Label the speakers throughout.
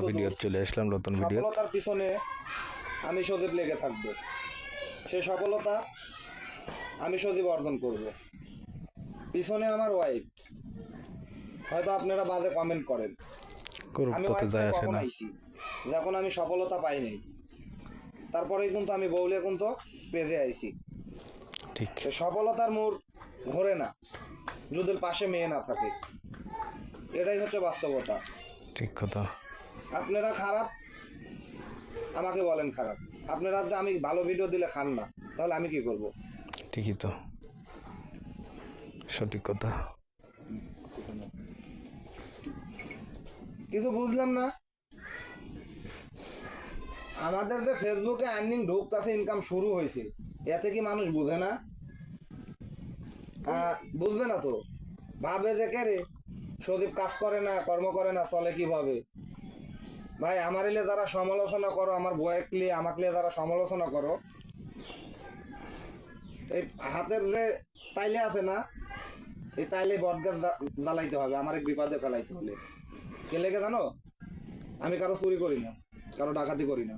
Speaker 1: Video চলে আসলাম, নতুন video.
Speaker 2: সফলতার পিছনে আমি সজীব লেগে থাকবো, সে সফলতা আমি সজীব অর্জন করব। পিছনে আমার ওয়াইফ, হয়তো আপনারা বাজে কমেন্ট করেন, আমি
Speaker 1: তাতে যায় আসে
Speaker 2: কখন
Speaker 1: না।
Speaker 2: আইছি যখন আমি সফলতা পাই নাই, তারপরেই কিন্তু আমি বউলে কিন্তু পেজে আইছি।
Speaker 1: ঠিক
Speaker 2: সফলতার মোড় ঘোরে না যদি পাশে মেয়ে না থাকে, এটাই হচ্ছে বাস্তবতা।
Speaker 1: ঠিক কথা।
Speaker 2: আপনারা খারাপ, আমাকে বলেন খারাপ। আপনারা যে আমি ভালো ভিডিও দিলে খান না, তাহলে আমি কি করব?
Speaker 1: ঠিকই তো, সঠিক কথা।
Speaker 2: কিছু বুঝলাম না। আমাদের যে ফেসবুকে আর্নিং ঢুকতেছে, ইনকাম শুরু হয়েছে, এতে কি মানুষ বুঝে না? বুঝবে না তো, ভাবে যে কে রে সজীব কাজ করে না, কর্ম করে না, চলে কিভাবে? ভাই আমার এলে যারা সমালোচনা করো, আমার বয়েক নিয়ে আমাকে নিয়ে যারা সমালোচনা করো, এই হাতের যে তাইলে আছে না, এই তাইলে বটগাছ জ্বালাইতে হবে আমার এক বিপদে ফেলাইতে হলে। কে লেগে জানো? আমি কারো চুরি করি না, কারো ডাকাতি করি না,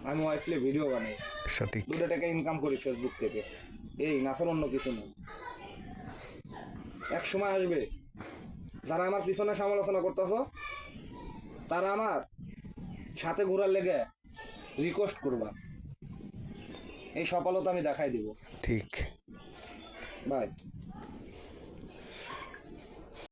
Speaker 2: আমি ওয়াইফলে ভিডিও বানাই,
Speaker 1: সঠিক।
Speaker 2: 2 টাকা ইনকাম করি ফেসবুক থেকে, এই নাচের অন্য কিছু না। এক সময় আসবে যারা আমার পিছনে সমালোচনা করতেছ, তারা আমার সাথে ঘোরার লেগে রিকোয়েস্ট করবা, এই সফলতা আমি দেখাই দিব।
Speaker 1: ঠিক।
Speaker 2: বাই।